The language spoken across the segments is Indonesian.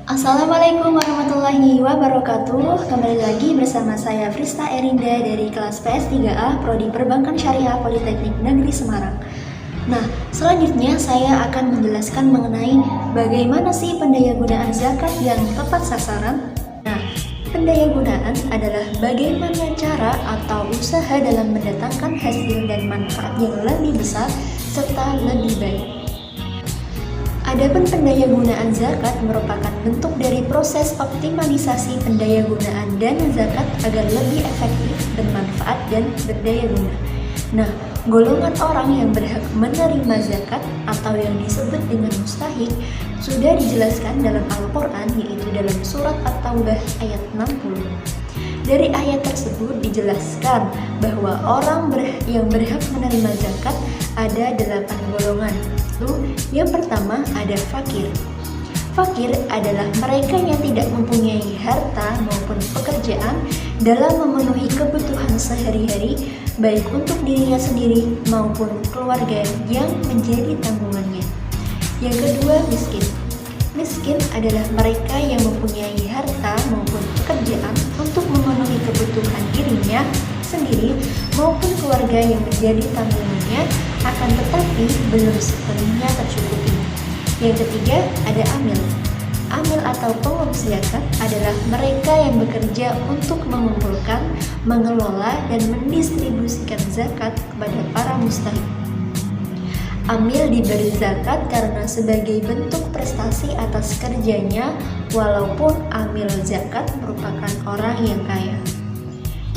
Assalamualaikum warahmatullahi wabarakatuh. Kembali lagi bersama saya Frista Erinda dari kelas PS3A Prodi Perbankan Syariah Politeknik Negeri Semarang. Nah, selanjutnya saya akan menjelaskan mengenai bagaimana sih pendayagunaan zakat yang tepat sasaran. Nah, pendayagunaan adalah bagaimana cara atau usaha dalam mendatangkan hasil dan manfaat yang lebih besar serta lebih baik. Adapun pendayagunaan zakat merupakan bentuk dari proses optimalisasi pendayagunaan dana zakat agar lebih efektif, bermanfaat, dan berdaya guna. Nah, golongan orang yang berhak menerima zakat atau yang disebut dengan mustahik sudah dijelaskan dalam Al-Quran, yaitu dalam surat At-Taubah ayat 60. Dari ayat tersebut dijelaskan bahwa orang yang berhak menerima zakat ada 8 golongan. Yang pertama ada fakir. Fakir adalah mereka yang tidak mempunyai harta maupun pekerjaan dalam memenuhi kebutuhan sehari-hari, baik untuk dirinya sendiri maupun keluarga yang menjadi tanggungannya. Yang kedua, miskin. Miskin adalah mereka yang mempunyai harta maupun pekerjaan untuk memenuhi kebutuhan dirinya sendiri maupun keluarga yang menjadi tanggungannya, akan tetapi belum sepenuhnya tercukupi. Yang ketiga ada amil. Amil atau pengurus zakat adalah mereka yang bekerja untuk mengumpulkan, mengelola, dan mendistribusikan zakat kepada para mustahik. Amil diberi zakat karena sebagai bentuk prestasi atas kerjanya, walaupun amil zakat merupakan orang yang kaya.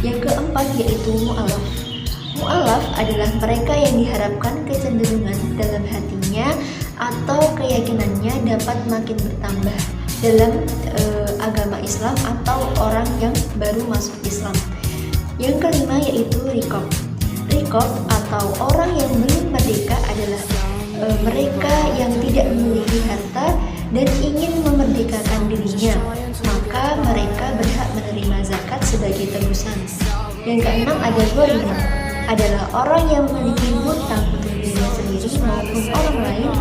Yang keempat yaitu mu'alaf. Mu'alaf adalah mereka yang diharapkan kecenderungan dalam hatinya atau keyakinannya dapat makin bertambah dalam agama Islam atau orang yang baru masuk Islam. Yang kelima yaitu riqab. Riqab atau orang yang belum merdeka adalah mereka yang tidak memiliki harta dan ingin memerdekakan dirinya, maka mereka berhak menerima zakat sebagai tebusan. Yang keenam ada ghorimin, adalah orang yang memiliki hutang untuk dirinya sendiri maupun orang lain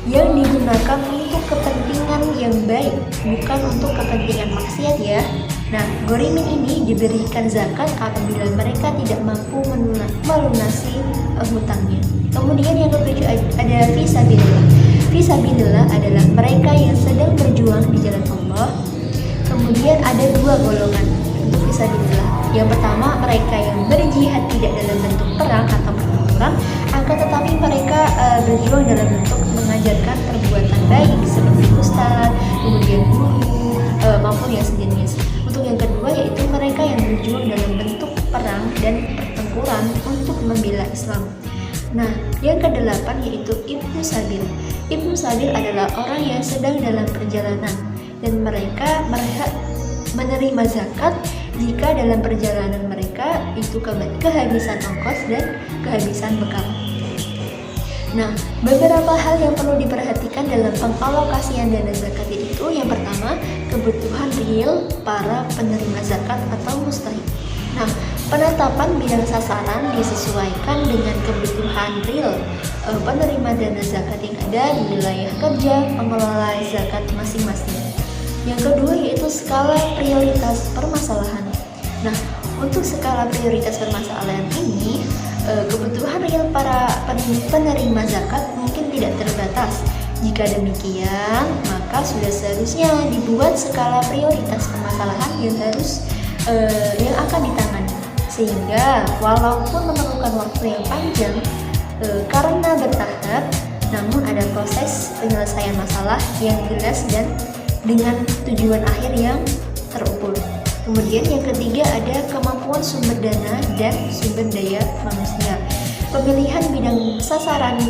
yang digunakan untuk kepentingan yang baik, bukan untuk kepentingan maksiat ya. Nah, ghorimin ini diberikan zakat apabila mereka tidak mampu melunasi hutangnya. Kemudian yang ketujuh ada fisabilillah. Fisabilillah adalah mereka yang sedang berjuang di jalan Allah. Kemudian ada 2 golongan untuk fisabilillah. Yang pertama, mereka yang berjihad tidak dalam bentuk perang atau pertempuran, akan tetapi mereka berjuang dalam bentuk mengajarkan perbuatan baik seperti ustaz, kemudian guru, maupun yang sejenis. Untuk yang kedua yaitu mereka yang berjuang dalam bentuk perang dan pertempuran untuk membela Islam. Nah, yang kedelapan yaitu Ibnu Sabil. Ibnu Sabil adalah orang yang sedang dalam perjalanan dan mereka berhak menerima zakat jika dalam perjalanan mereka itu kehabisan ongkos dan kehabisan bekal. Nah, beberapa hal yang perlu diperhatikan dalam pengalokasian dana zakat itu yang pertama, kebutuhan real para penerima zakat atau mustahik. Nah, penetapan bidang sasaran disesuaikan dengan kebutuhan real penerima dana zakat yang ada di wilayah kerja pengelola zakat masing-masing. Yang kedua yaitu skala prioritas permasalahan. Nah, untuk skala prioritas permasalahan ini, kebutuhan real para penerima zakat mungkin tidak terbatas. Jika demikian, maka sudah seharusnya dibuat skala prioritas permasalahan yang akan ditangani, sehingga walaupun memerlukan waktu yang panjang karena bertahap, namun ada proses penyelesaian masalah yang jelas dan dengan tujuan akhir yang terukur. Kemudian yang ketiga ada kemampuan sumber dana dan sumber daya manusia. Pemilihan bidang sasaran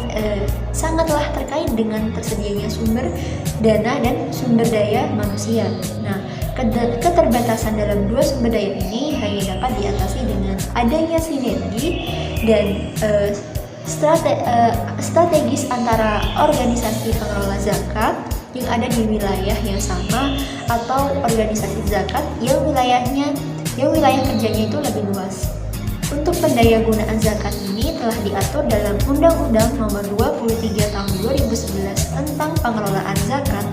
sangatlah terkait dengan tersedianya sumber dana dan sumber daya manusia. Nah, keterbatasan dalam 2 sumber daya ini hanya dapat diatasi dengan adanya sinergi dan strategis antara organisasi pengelola zakat yang ada di wilayah yang sama atau organisasi zakat yang wilayah kerjanya itu lebih luas. Untuk pendayagunaan zakat ini telah diatur dalam Undang-Undang Nomor 23 Tahun 2011 tentang Pengelolaan Zakat.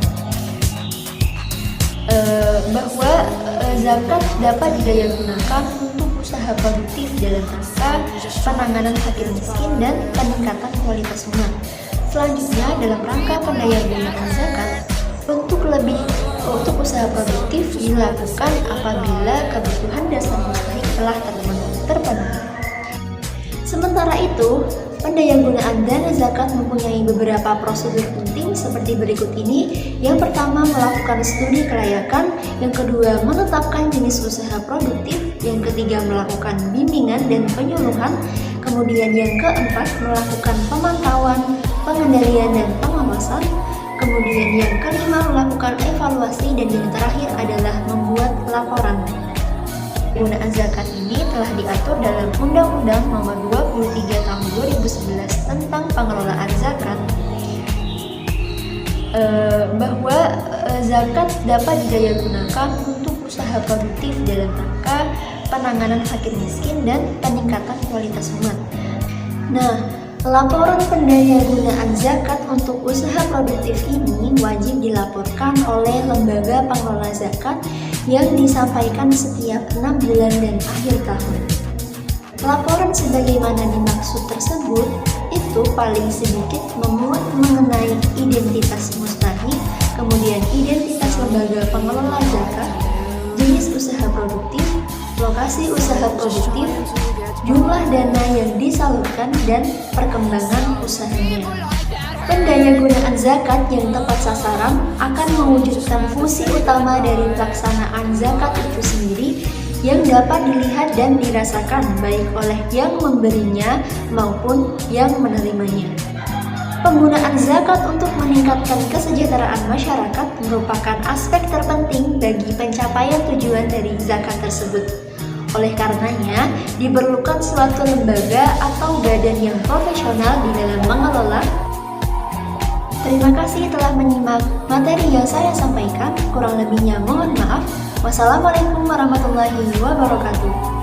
bahwa zakat dapat didaya gunakan untuk usaha produktif dalam rangka penanganan fakir miskin dan peningkatan kualitas umat. Selanjutnya, dalam rangka pendayagunaan zakat untuk usaha produktif dilakukan apabila kebutuhan dasar mustahik telah terpenuhi. Sementara itu, pendayagunaan dana zakat mempunyai beberapa prosedur penting seperti berikut ini. Yang pertama, melakukan studi kelayakan. Yang kedua, menetapkan jenis usaha produktif. Yang ketiga, melakukan bimbingan dan penyuluhan. Kemudian yang keempat, melakukan pemantauan, pengendalian dan pengawasan. Kemudian yang kelima, melakukan evaluasi, dan yang terakhir adalah membuat laporan. Penggunaan zakat ini telah diatur dalam Undang-Undang Nomor 23 Tahun 2011 tentang pengelolaan zakat, bahwa zakat dapat didaya gunakan untuk usaha produktif dalam rangka penanganan fakir miskin dan peningkatan kualitas umat. Nah, laporan pendayagunaan zakat untuk usaha produktif ini wajib dilaporkan oleh lembaga pengelola zakat yang disampaikan setiap 6 bulan dan akhir tahun. Laporan sebagaimana dimaksud tersebut itu paling sedikit memuat mengenai identitas mustahik, kemudian identitas lembaga pengelola zakat, jenis usaha produktif, lokasi usaha produktif, jumlah dana yang disalurkan, dan perkembangan usahanya. Pendayagunaan zakat yang tepat sasaran akan mewujudkan fungsi utama dari pelaksanaan zakat itu sendiri yang dapat dilihat dan dirasakan baik oleh yang memberinya maupun yang menerimanya. Penggunaan zakat untuk meningkatkan kesejahteraan masyarakat merupakan aspek terpenting bagi pencapaian tujuan dari zakat tersebut. Oleh karenanya, diperlukan suatu lembaga atau badan yang profesional di dalam mengelola. Terima kasih telah menyimak materi yang saya sampaikan. Kurang lebihnya mohon maaf. Wassalamualaikum warahmatullahi wabarakatuh.